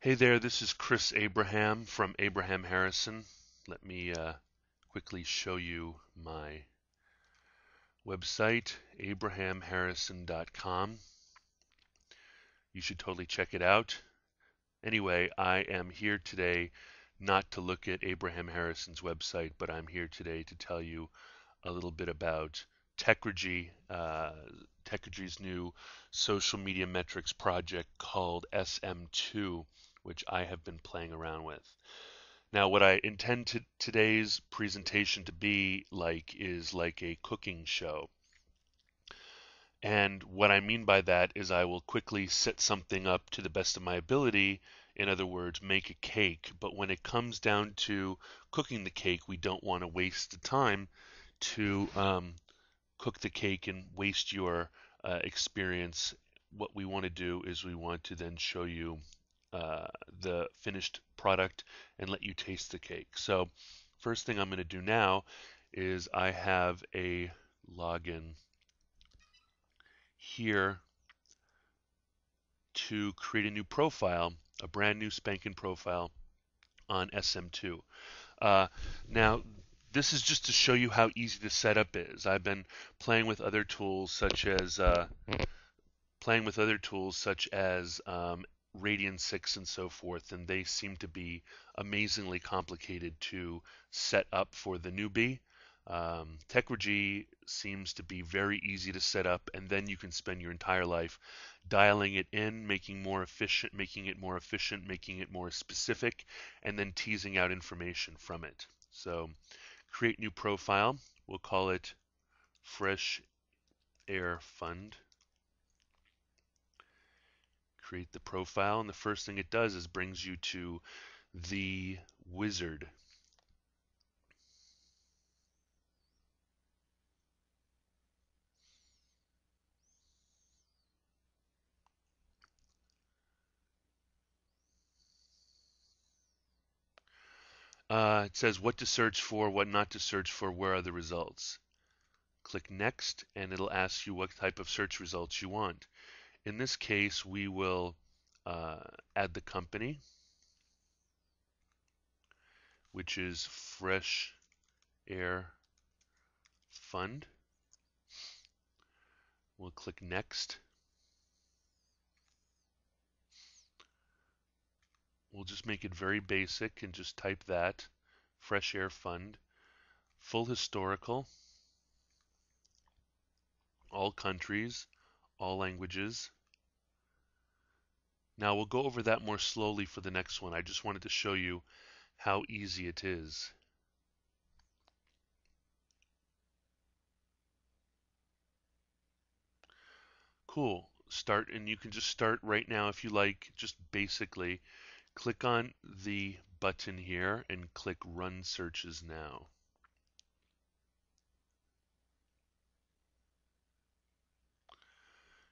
Hey there, this is Chris Abraham from Abraham Harrison. Let me quickly show you my website, abrahamharrison.com. You should totally check it out. Anyway, I am here today not to look at Abraham Harrison's website, but I'm here today to tell you a little bit about Techrigy, Techrigy's new social media metrics project called SM2, which I have been playing around with. Now, what I intend today's presentation to be like is like a cooking show. And what I mean by that is I will quickly set something up to the best of my ability. In other words, make a cake. But when it comes down to cooking the cake, we don't want to waste the time to cook the cake and waste your experience. What we want to do is we want to then show you uh, the finished product and let you taste the cake. So first thing I'm going to do now is I have a login here to create a new profile, a brand new spanking profile on SM2. Uh, now, this is just to show you how easy the setup is. I've been playing with other tools such as Radian 6 and so forth, and they seem to be amazingly complicated to set up for the newbie. Techrigy seems to be very easy to set up, and then you can spend your entire life dialing it in, making it more efficient, making it more specific, and then teasing out information from it. So, create new profile. We'll call it Fresh Air Fund. Create the profile, and the first thing it does is brings you to the wizard. It says what to search for, what not to search for, where are the results. Click next, and it'll ask you what type of search results you want. In this case, we will add the company, which is Fresh Air Fund. We'll click next. We'll just make it very basic and just type that, Fresh Air Fund, full historical, all countries, all languages. Now we'll go over that more slowly for the next one. I just wanted to show you how easy it is. Cool. Start, and you can just start right now if you like, just basically click on the button here and click Run Searches Now.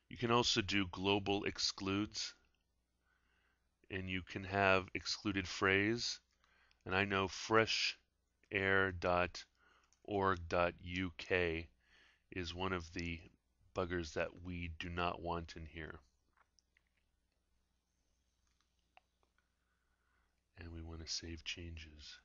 You can also do global excludes, and you can have excluded phrase, and I know freshair.org.uk is one of the buggers that we do not want in here. And we want to save changes.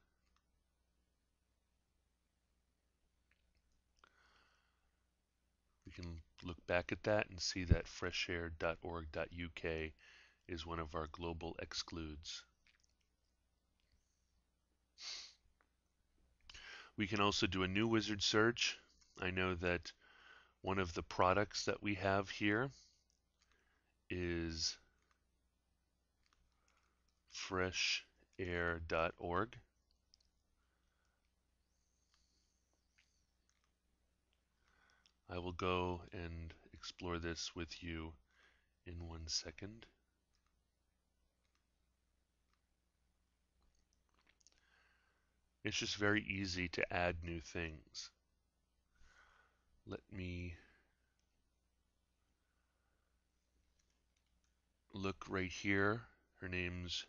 We can look back at that and see that freshair.org.uk is one of our global excludes. We can also do a new wizard search. I know that one of the products that we have here is freshair.org. I will go and explore this with you in 1 second. It's just very easy to add new things. Let me look right here. Her name's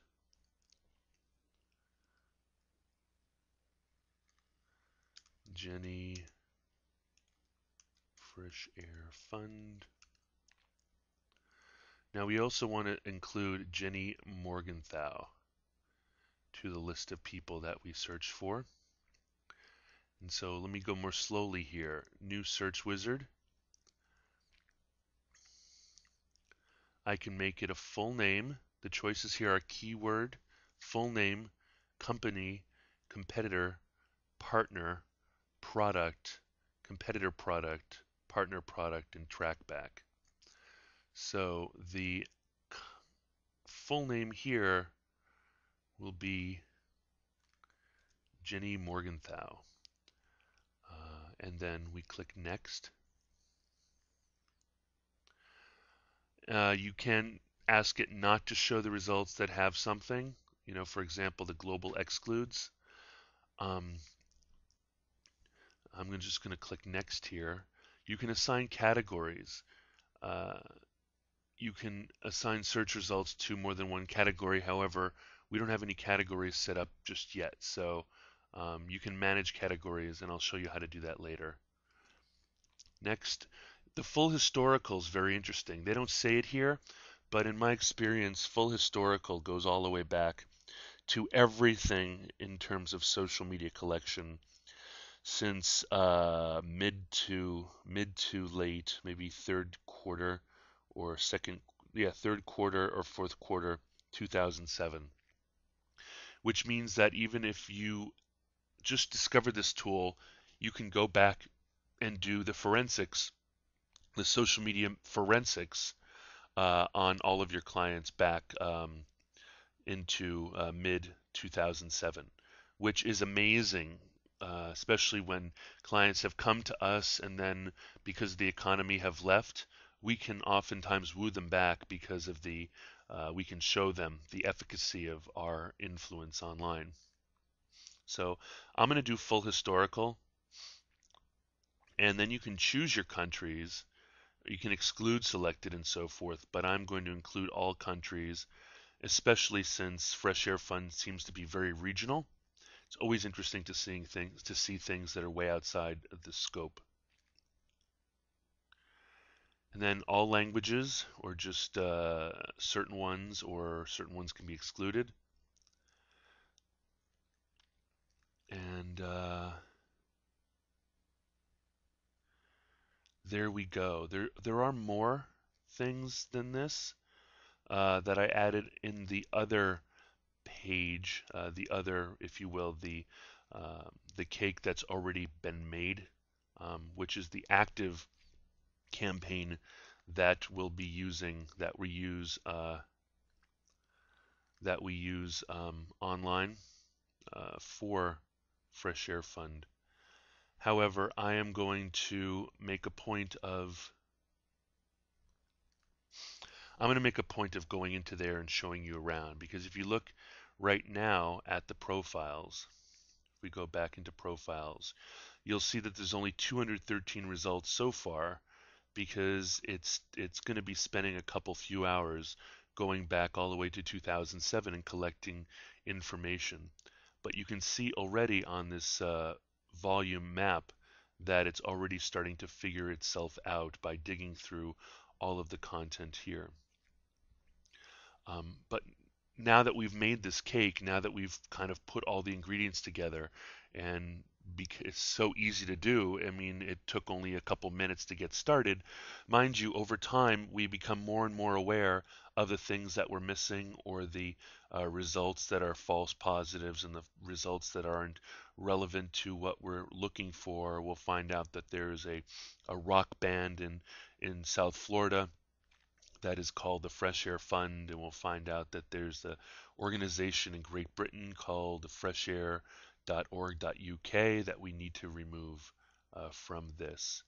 Jenny Fresh Air Fund. Now we also want to include Jenny Morgenthau to the list of people that we search for. And so let me go more slowly here. New search wizard. I can make it a full name. The choices here are keyword, full name, company, competitor, partner, product, competitor product, partner product, and trackback. So the full name here will be Jenny Morgenthau. And then we click next. You can ask it not to show the results that have something. For example, the global excludes. I'm just going to click next here. You can assign categories. Uh, you can assign search results to more than one category. However, we don't have any categories set up just yet. So you can manage categories, and I'll show you how to do that later. Next, the full historical is very interesting. They don't say it here, but in my experience, full historical goes all the way back to everything in terms of social media collection since mid to late, maybe third quarter or third quarter or fourth quarter 2007. Which means that even if you just discovered this tool, you can go back and do the forensics, the social media forensics on all of your clients back into mid 2007, which is amazing, especially when clients have come to us and then because of the economy have left. We can oftentimes woo them back because of we can show them the efficacy of our influence online. So I'm going to do full historical, and then you can choose your countries. You can exclude selected and so forth, but I'm going to include all countries, especially since Fresh Air Fund seems to be very regional. It's always interesting to see things that are way outside of the scope. And then all languages, or just certain ones, or certain ones can be excluded. And there we go. There are more things than this that I added in the other page, the other, if you will, the cake that's already been made, which is the active campaign that we'll be using, that we use online for Fresh Air Fund. However, I am going to make a point of going into there and showing you around, because if you look right now at the profiles, if we go back into profiles, you'll see that there's only 213 results so far, because it's going to be spending a few hours going back all the way to 2007 and collecting information. But you can see already on this volume map that it's already starting to figure itself out by digging through all of the content here. But now that we've made this cake, now that we've kind of put all the ingredients together, and it's so easy to do, I mean, it took only a couple minutes to get started. Mind you, over time, we become more and more aware of the things that we're missing, or the results that are false positives, and the results that aren't relevant to what we're looking for. We'll find out that there's a rock band in South Florida that is called the Fresh Air Fund, and we'll find out that there's the organization in Great Britain called freshair.org.uk that we need to remove from this.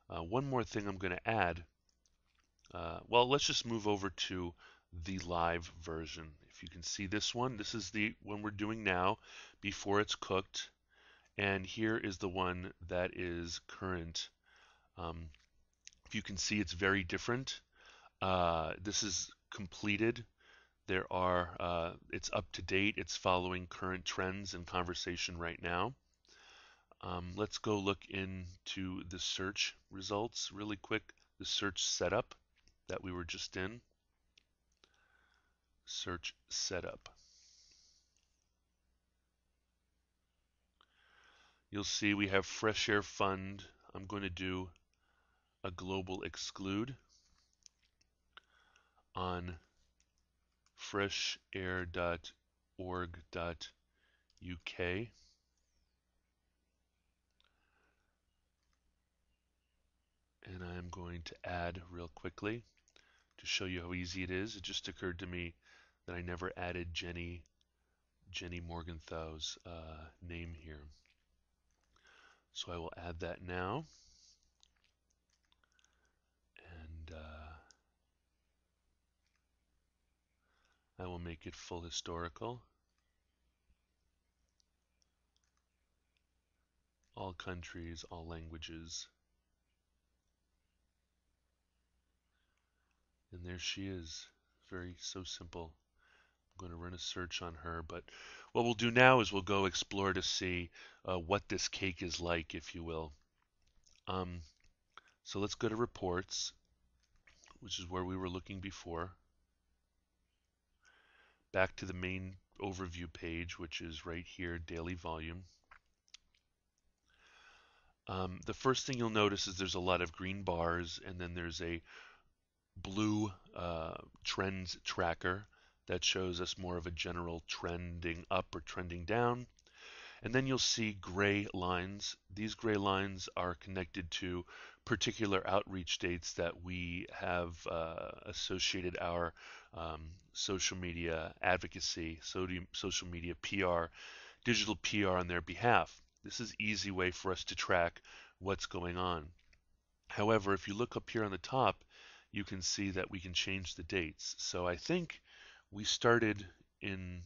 One more thing I'm going to add. Well, let's just move over to the live version. If you can see this one, this is the one we're doing now before it's cooked, and here is the one that is current. If you can see, it's very different. This is completed. It's up to date. It's following current trends and conversation right now. Let's go look into the search results really quick. The search setup that we were just in. search setup. You'll see we have Fresh Air Fund. I'm going to do a global exclude on freshair.org.uk. And I'm going to add real quickly to show you how easy it is. It just occurred to me that I never added Jenny Morgenthau's name here. So I will add that now. And I will make it full historical. All countries, all languages. And there she is. So simple. I'm going to run a search on her, but what we'll do now is we'll go explore to see what this cake is like, if you will. So let's go to reports, which is where we were looking before. Back to the main overview page, which is right here, daily volume. The first thing you'll notice is there's a lot of green bars, and then there's a blue trends tracker that shows us more of a general trending up or trending down. And then you'll see gray lines. These gray lines are connected to particular outreach dates that we have associated our social media advocacy, social media PR, digital PR on their behalf. This is an easy way for us to track what's going on. However, if you look up here on the top, you can see that we can change the dates. So I think we started in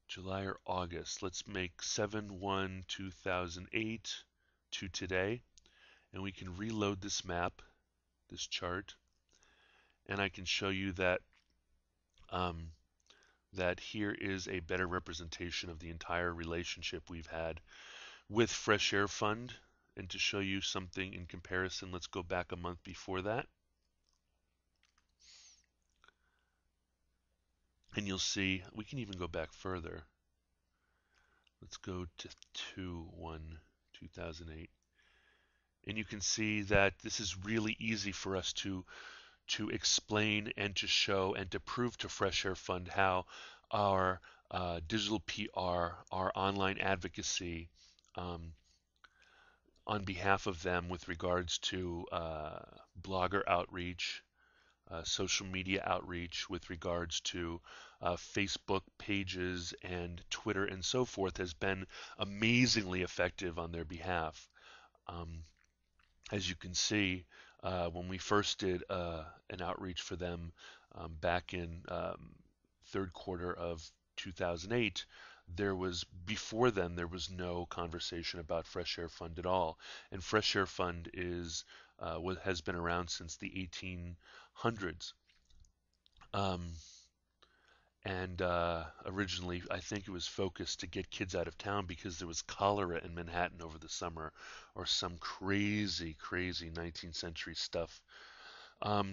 July or August. Let's make 7/1/2008 to today, and we can reload this map, this chart, and I can show you that that here is a better representation of the entire relationship we've had with Fresh Air Fund. And to show you something in comparison, let's go back a month before that. And you'll see, we can even go back further. Let's go to 2/1/2008. And you can see that this is really easy for us to explain and to show and to prove to Fresh Air Fund how our digital PR, our online advocacy on behalf of them with regards to blogger outreach, social media outreach with regards to Facebook pages and Twitter and so forth has been amazingly effective on their behalf. As you can see, when we first did an outreach for them back in third quarter of 2008, before then there was no conversation about Fresh Air Fund at all, and Fresh Air Fund has been around since the 1800s. And originally, I think it was focused to get kids out of town because there was cholera in Manhattan over the summer, or some crazy, crazy 19th century stuff. Or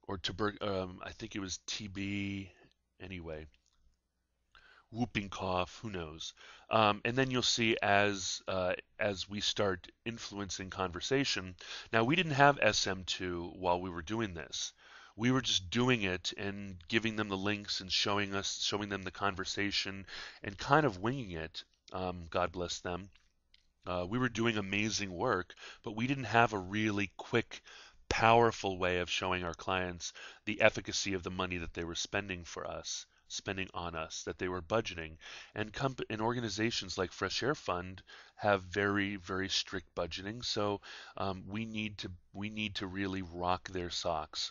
I think it was TB. Anyway, whooping cough, who knows? And then you'll see as we start influencing conversation. Now we didn't have SM2 while we were doing this. We were just doing it and giving them the links and showing them the conversation and kind of winging it. God bless them. We were doing amazing work, but we didn't have a really quick, powerful way of showing our clients the efficacy of the money that they were spending on us, that they were budgeting. And organizations like Fresh Air Fund have very, very strict budgeting, so we need to really rock their socks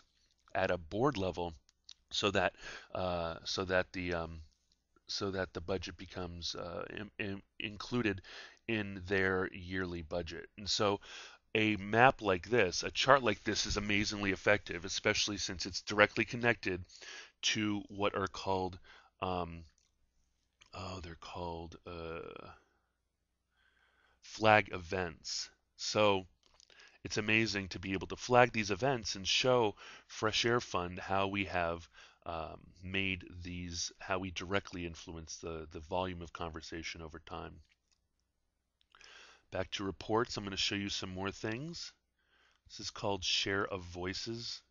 at a board level so that the budget becomes included in their yearly budget. And so a map like this, a chart like this is amazingly effective, especially since it's directly connected to what are called they're called flag events. So it's amazing to be able to flag these events and show Fresh Air Fund how we have made these, how we directly influence the volume of conversation over time. Back to reports, I'm going to show you some more things. This is called share of voices.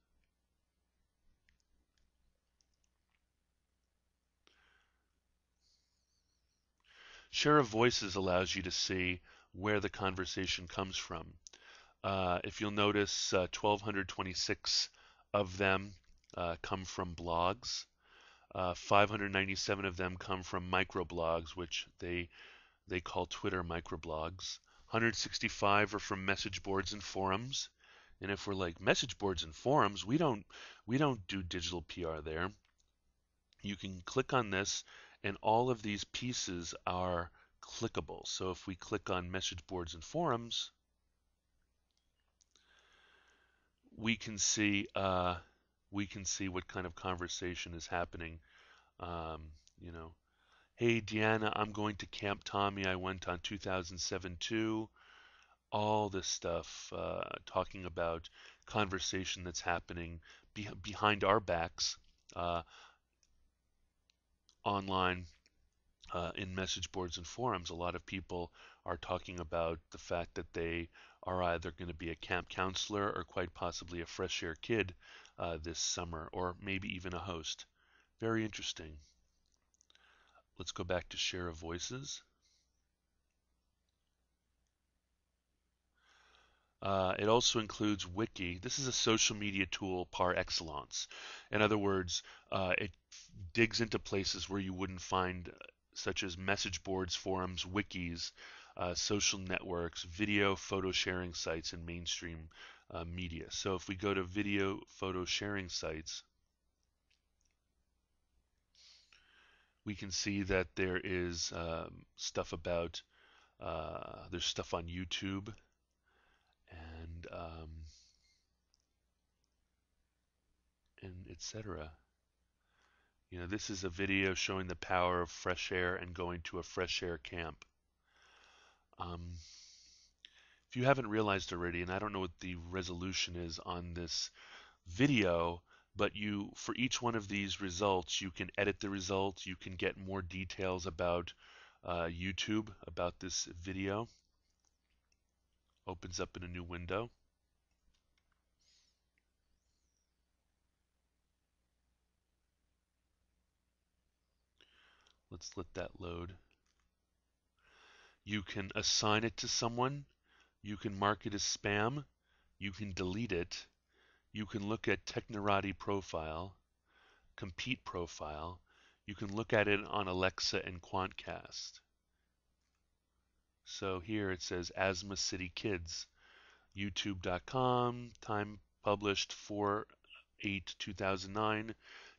Share of voices allows you to see where the conversation comes from. If you'll notice, 1,226 of them come from blogs. 597 of them come from microblogs, which they call Twitter microblogs. 165 are from message boards and forums. And if we're like message boards and forums, we don't do digital PR there. You can click on this, and all of these pieces are clickable. So if we click on message boards and forums, we can see what kind of conversation is happening. Um, you know, hey Deanna, I'm going to Camp Tommy. I went on 2007 too. All this stuff talking about conversation that's happening behind our backs uh, online in message boards and forums. A lot of people are talking about the fact that they are either going to be a camp counselor or quite possibly a fresh air kid this summer, or maybe even a host. Very interesting. Let's go back to share of voices. It also includes Wiki. This is a social media tool par excellence. In other words, it digs into places where you wouldn't find, such as message boards, forums, wikis, social networks, video, photo sharing sites, and mainstream media. So if we go to video, photo sharing sites, we can see that there is stuff about, there's stuff on YouTube and etc. You know, this is a video showing the power of fresh air and going to a fresh air camp. Um, if you haven't realized already, and I don't know what the resolution is on this video, but for each one of these results, you can edit the results, you can get more details about YouTube, about this video. Opens up in a new window. Let's let that load. You can assign it to someone, you can mark it as spam, you can delete it, you can look at Techrigy profile, compete profile. You can look at it on Alexa and Quantcast. So here it says Asthma City Kids, youtube.com, time published 4/8/2009,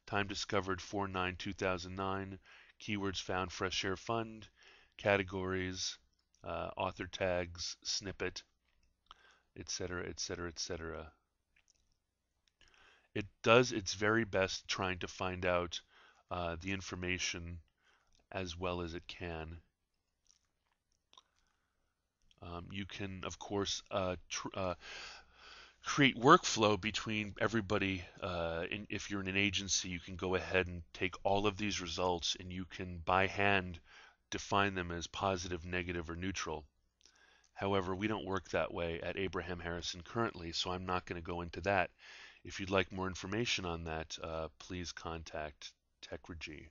time discovered 4/9/2009, keywords found Fresh Air Fund, categories, author tags, snippet, etc., etc., etc. It does its very best trying to find out the information as well as it can. You can, of course, create workflow between everybody. If you're in an agency, you can go ahead and take all of these results and you can, by hand, define them as positive, negative, or neutral. However, we don't work that way at Abraham Harrison currently, so I'm not going to go into that. If you'd like more information on that, please contact Techrigy.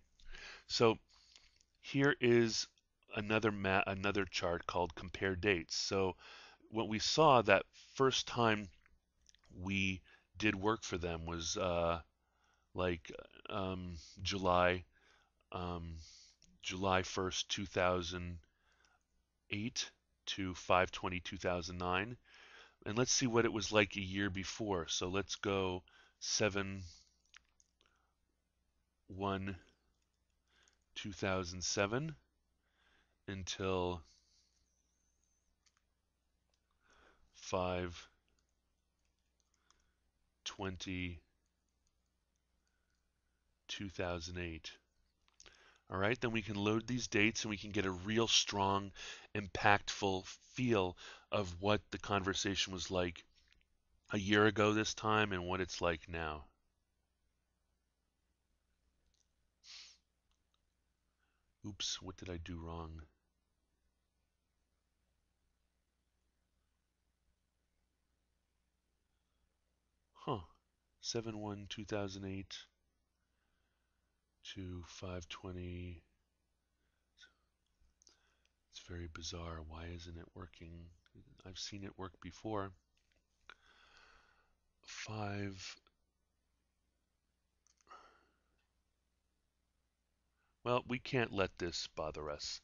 So here is another chart called compare dates. So what we saw that first time we did work for them was like um, July um, July 1st, 2008 to 5/20/2009. And let's see what it was like a year before. So let's go 7/1/2007 until 5/20/2008. All right, then we can load these dates and we can get a real strong, impactful feel of what the conversation was like a year ago this time and what it's like now. Oops, what did I do wrong? Huh. 7/1/2008 to 5/20. It's very bizarre. Why isn't it working? I've seen it work before. 5. Well, we can't let this bother us.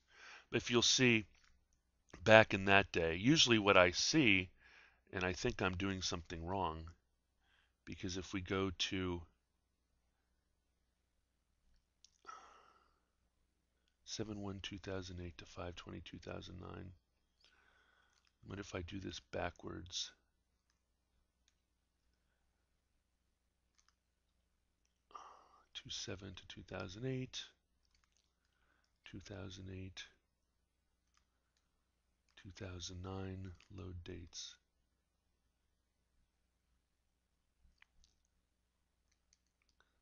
If you'll see, back in that day, usually what I see, and I think I'm doing something wrong, because if we go to 7/1/2008 to 5/20/2009, what if I do this backwards? 27 to 2008, 2008, 2009, load dates.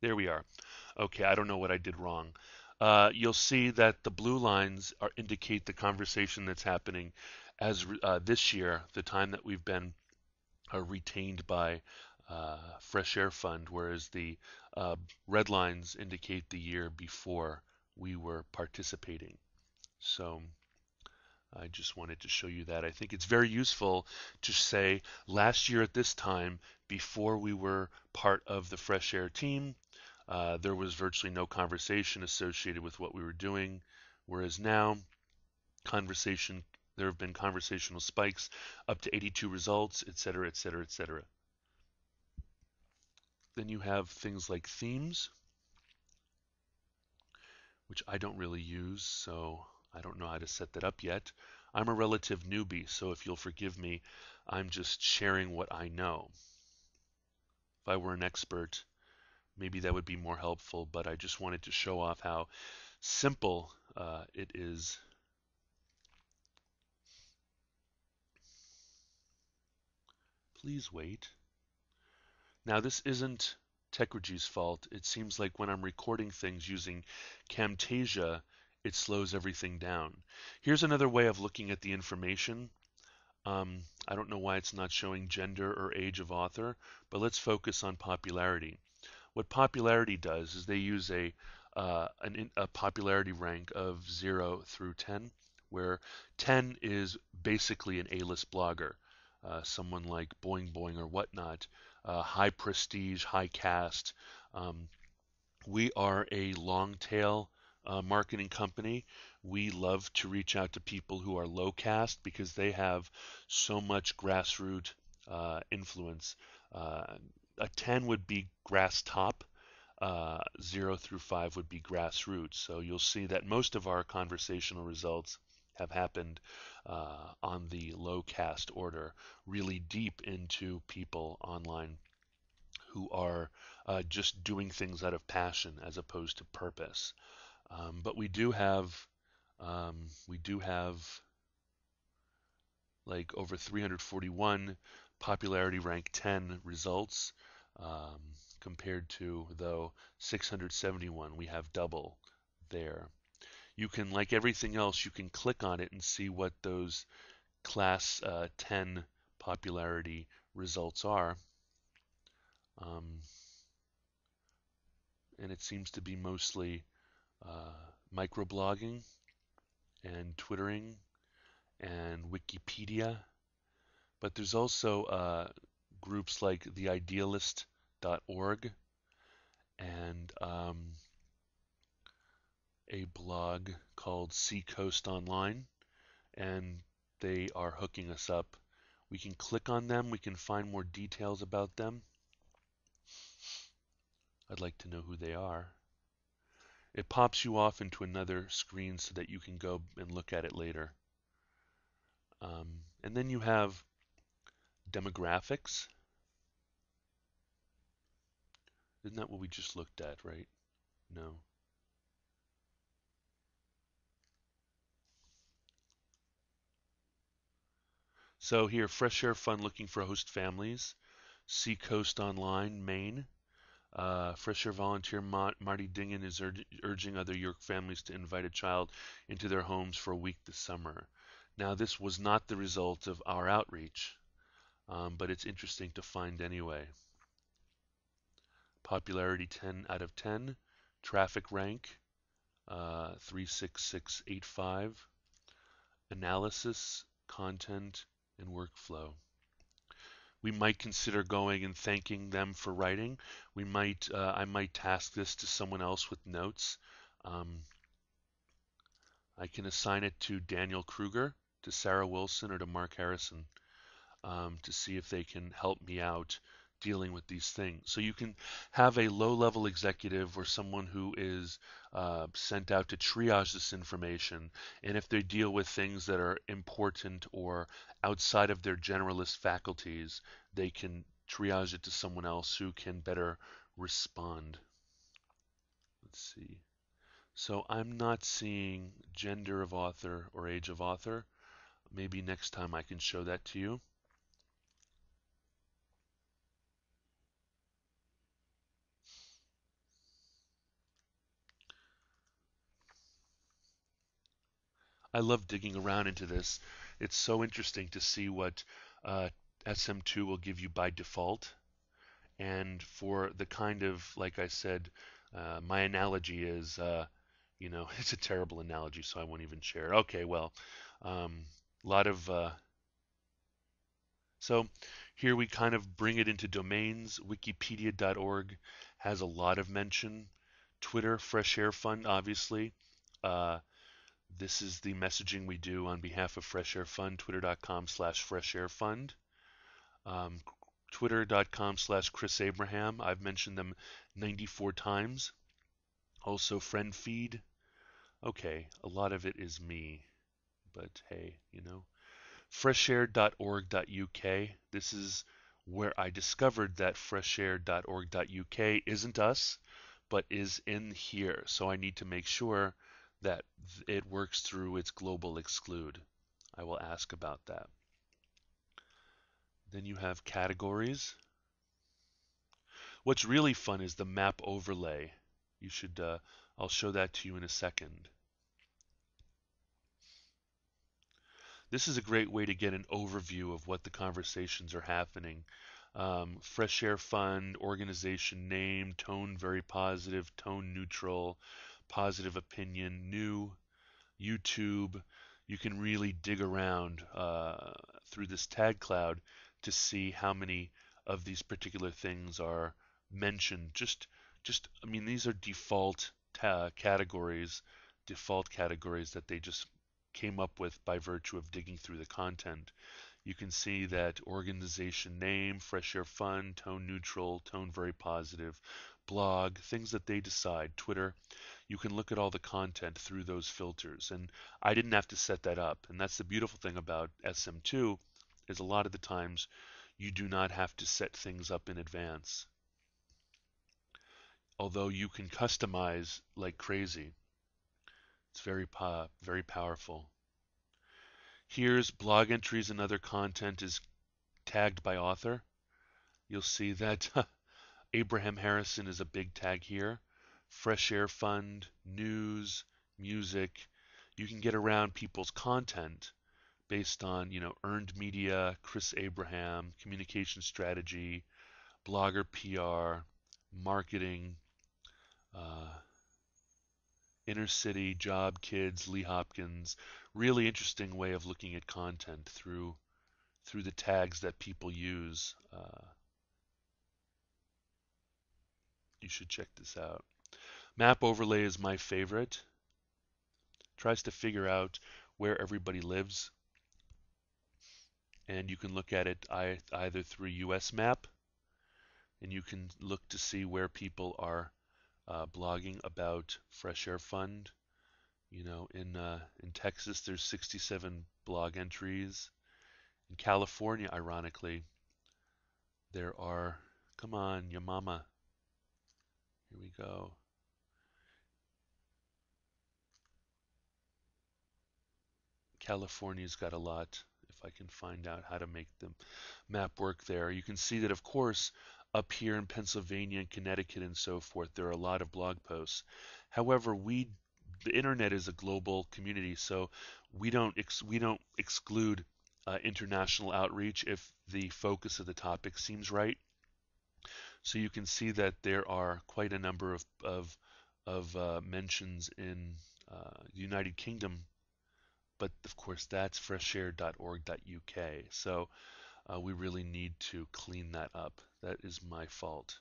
There we are. Okay, I don't know what I did wrong. You'll see that the blue lines indicate the conversation that's happening as this year, the time that we've been retained by Fresh Air Fund, whereas the uh, red lines indicate the year before we were participating. So I just wanted to show you that. I think it's very useful to say last year at this time, before we were part of the Fresh Air team, there was virtually no conversation associated with what we were doing, whereas now, conversation there have been conversational spikes up to 82 results, etc., etc., etc. Then you have things like themes, which I don't really use, so I don't know how to set that up yet. I'm a relative newbie, so if you'll forgive me, I'm just sharing what I know. If I were an expert, maybe that would be more helpful, but I just wanted to show off how simple it is. Please wait. Now, this isn't Techrigy's fault. It seems like when I'm recording things using Camtasia, it slows everything down. Here's another way of looking at the information. I don't know why it's not showing gender or age of author, but let's focus on popularity. What popularity does is they use a popularity rank of 0 through 10, where 10 is basically an A-list blogger, someone like Boing Boing or whatnot, high prestige, high caste. Um, we are a long tail marketing company. We love to reach out to people who are low caste because they have so much grassroots influence. A 10 would be grass top. 0 through 5 would be grassroots. So you'll see that most of our conversational results have happened on the low caste order, really deep into people online who are just doing things out of passion as opposed to purpose. But we do have like over 341 popularity rank 10 results um, compared to though 671. We have double there. You can, like everything else, you can click on it and see what those class 10 popularity results are. Um, and it seems to be mostly microblogging and Twittering and Wikipedia. But there's also groups like theidealist.org and a blog called Seacoast Online, and they are hooking us up. We can click on them, we can find more details about them. I'd like to know who they are. It pops you off into another screen so that you can go and look at it later. And then you have demographics. Isn't that what we just looked at, right? No. So here, Fresh Air Fund looking for host families. Seacoast Online, Maine. Fresh Air volunteer Marty Dingen is urging other York families to invite a child into their homes for a week this summer. Now, this was not the result of our outreach, but it's interesting to find anyway. Popularity 10 out of 10. Traffic rank 36685. Analysis, content, and workflow. We might consider going and thanking them for writing. I might task this to someone else with notes. Um, I can assign it to Daniel Kruger, to Sarah Wilson, or to Mark Harrison to see if they can help me out dealing with these things. So you can have a low-level executive or someone who is sent out to triage this information, and if they deal with things that are important or outside of their generalist faculties, they can triage it to someone else who can better respond. Let's see. So I'm not seeing gender of author or age of author. Maybe next time I can show that to you. I love digging around into this. It's so interesting to see what uh, SM2 will give you by default. And for the kind of, like I said, my analogy is, it's a terrible analogy, so I won't even share it. Okay, well, a lot of, so here we kind of bring it into domains. Wikipedia.org has a lot of mention. Twitter, Fresh Air Fund, obviously. Uh, This is the messaging we do on behalf of Fresh Air Fund, twitter.com/Fresh Air Fund, um, twitter.com/Chris Abraham. I've mentioned them 94 times. Also, friend feed. Okay, a lot of it is me, but hey, Freshair.org.uk. This is where I discovered that freshair.org.uk isn't us, but is in here. So I need to make sure that it works through its global exclude. I will ask about that. Then you have categories. What's really fun is the map overlay. You should, I'll show that to you in a second. This is a great way to get an overview of what the conversations are happening. Fresh Air Fund, organization name, tone very positive, tone neutral, positive opinion, new, YouTube. You can really dig around through this tag cloud to see how many of these particular things are mentioned. I mean, these are default categories that they just came up with by virtue of digging through the content. You can see that organization name, Fresh Air Fund, tone neutral, tone very positive, blog, things that they decide, Twitter. You can look at all the content through those filters. And I didn't have to set that up. And that's the beautiful thing about SM2 is a lot of the times you do not have to set things up in advance. Although you can customize like crazy. It's very powerful. Here's blog entries and other content is tagged by author. You'll see that Abraham Harrison is a big tag here. Fresh Air Fund, news, music. You can get around people's content based on, earned media, Chris Abraham, communication strategy, blogger PR, marketing, uh, inner city, job, kids, Lee Hopkins. Really interesting way of looking at content through the tags that people use. You should check this out. Map overlay is my favorite. Tries to figure out where everybody lives, and you can look at it either through US map, and you can look to see where people are blogging about Fresh Air Fund. In Texas, there's 67 blog entries. In California, ironically, there are. Come on, your mama. Here we go. California's got a lot. If I can find out how to make the map work there, you can see that, of course, Up here in Pennsylvania and Connecticut and so forth, there are a lot of blog posts. However, the internet is a global community, so we don't exclude international outreach if the focus of the topic seems right. So you can see that there are quite a number of mentions in the United Kingdom, but of course that's freshair.org.uk. So we really need to clean that up. That is my fault.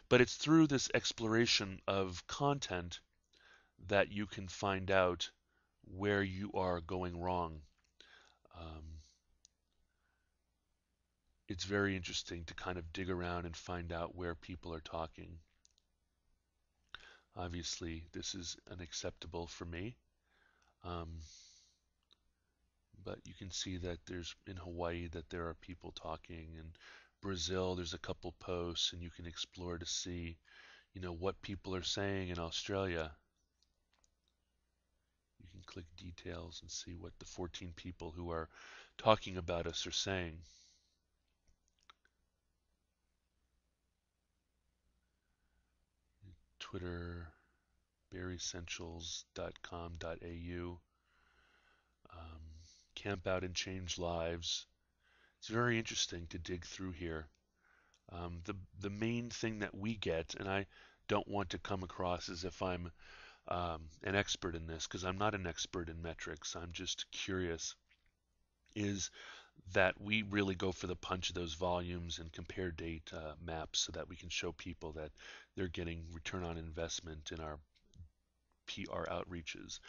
But it's through this exploration of content that you can find out where you are going wrong. Um, it's very interesting to kind of dig around and find out where people are talking. Obviously, this is unacceptable for me. Um, but you can see that there's in Hawaii that there are people talking, and Brazil there's a couple posts, and you can explore to see, what people are saying in Australia. You can click details and see what the 14 people who are talking about us are saying. Twitter, berryessentials.com.au, um, Camp Out and Change Lives. It's very interesting to dig through here. The main thing that we get, and I don't want to come across as if I'm an expert in this, because I'm not an expert in metrics. I'm just curious. Is that we really go for the punch of those volumes and compare date maps so that we can show people that they're getting return on investment in our PR outreaches.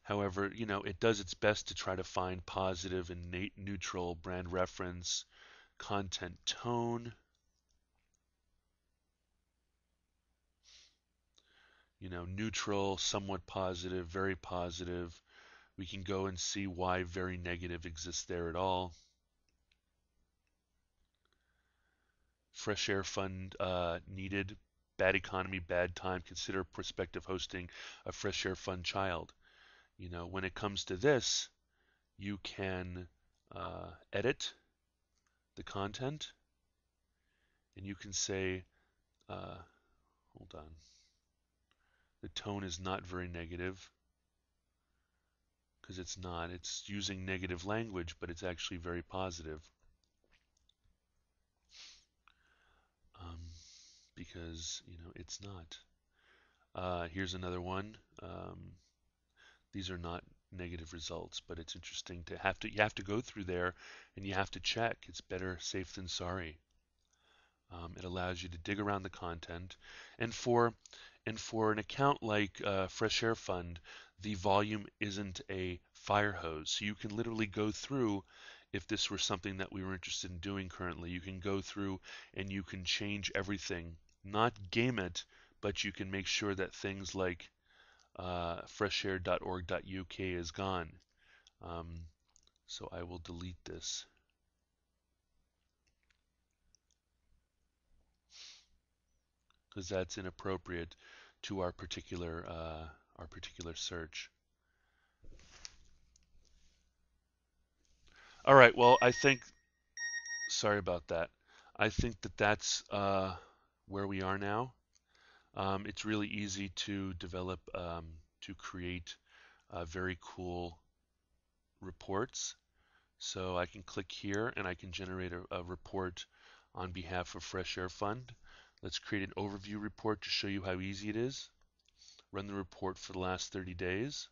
However, it does its best to try to find positive and neutral brand reference, content tone, neutral, somewhat positive, very positive. We can go and see why very negative exists there at all. Fresh air fund needed. Bad economy, bad time. Consider prospective hosting a fresh air fund child. When it comes to this, you can edit the content, and you can say, hold on, the tone is not very negative, because it's not. It's using negative language, but it's actually very positive. Um, because it's not. Here's another one. These are not negative results, but it's interesting to you have to go through there and you have to check. It's better safe than sorry. It allows you to dig around the content, and for an account like Fresh Air Fund, the volume isn't a fire hose, so you can literally go through. If this were something that we were interested in doing currently, you can go through and you can change everything, not game it, but you can make sure that things like freshair.org.uk is gone. Um, so I will delete this. Because that's inappropriate to our particular search. All right. Well, I think. Sorry about that. I think that that's where we are now. It's really easy to develop to create very cool reports. So I can click here and I can generate a report on behalf of Fresh Air Fund. Let's create an overview report to show you how easy it is. Run the report for the last 30 days.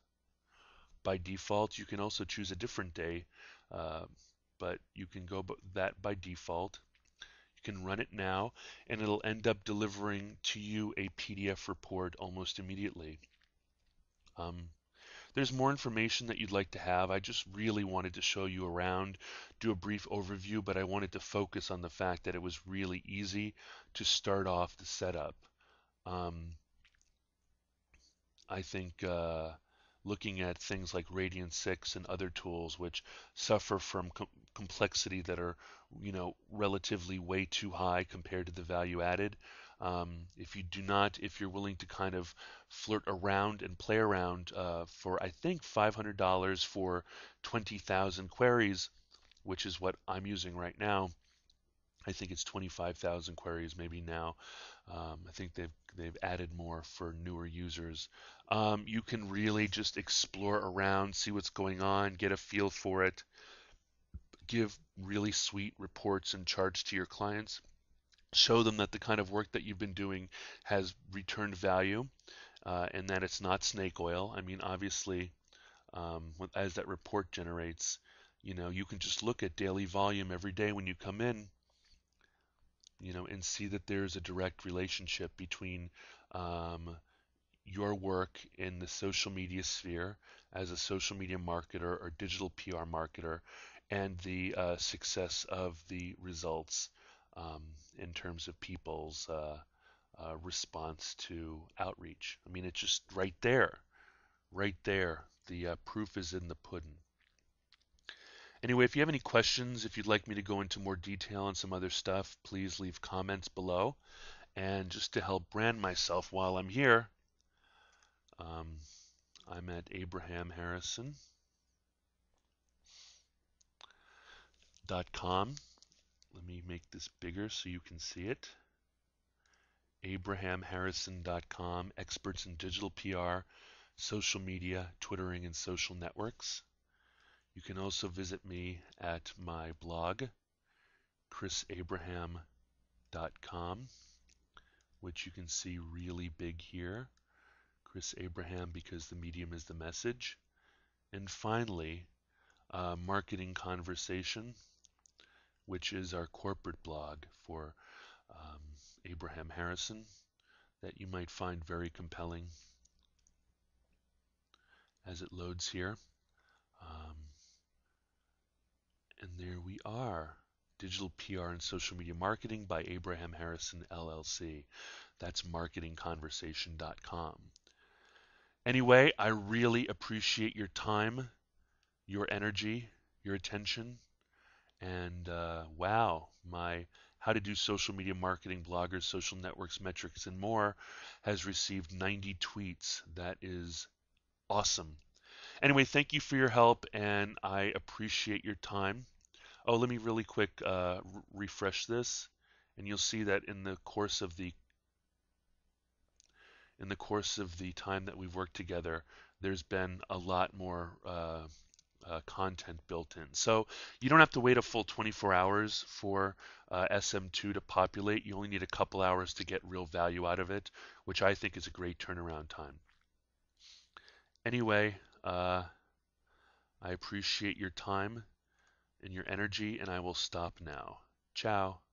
By default, you can also choose a different day, uh, but you can go that by default. You can run it now, and it'll end up delivering to you a PDF report almost immediately. Um, there's more information that you'd like to have. I just really wanted to show you around, do a brief overview, but I wanted to focus on the fact that it was really easy to start off the setup. Um, I think looking at things like Radiant 6 and other tools which suffer from complexity that are, relatively way too high compared to the value added. If you're willing to kind of flirt around and play around for, I think, $500 for 20,000 queries, which is what I'm using right now, I think it's 25,000 queries maybe now. I think they've added more for newer users. You can really just explore around, see what's going on, get a feel for it, give really sweet reports and charts to your clients, show them that the kind of work that you've been doing has returned value, and that it's not snake oil. I mean, obviously, as that report generates, you can just look at daily volume every day when you come in, and see that there's a direct relationship between um, your work in the social media sphere as a social media marketer or digital PR marketer and the success of the results um, in terms of people's response to outreach. I mean, it's just right there, right there. The proof is in the pudding. Anyway, if you have any questions, if you'd like me to go into more detail on some other stuff, please leave comments below. And just to help brand myself while I'm here, um, I'm at abrahamharrison.com. Let me make this bigger so you can see it. abrahamharrison.com, experts in digital PR, social media, Twittering, and social networks. You can also visit me at my blog, chrisabraham.com, which you can see really big here. Chris Abraham, because the medium is the message. And finally, Marketing Conversation, which is our corporate blog for um, Abraham Harrison that you might find very compelling as it loads here. Um, and there we are. Digital PR and Social Media Marketing by Abraham Harrison LLC. That's marketingconversation.com. Anyway, I really appreciate your time, your energy, your attention, and wow, my How to Do Social Media Marketing, Bloggers, Social Networks, Metrics, and More has received 90 tweets. That is awesome. Anyway, thank you for your help, and I appreciate your time. Oh, let me really quick refresh this, and you'll see that in the course of the time that we've worked together, there's been a lot more content built in. So you don't have to wait a full 24 hours for SM2 to populate. You only need a couple hours to get real value out of it, which I think is a great turnaround time. Anyway, I appreciate your time and your energy, and I will stop now. Ciao.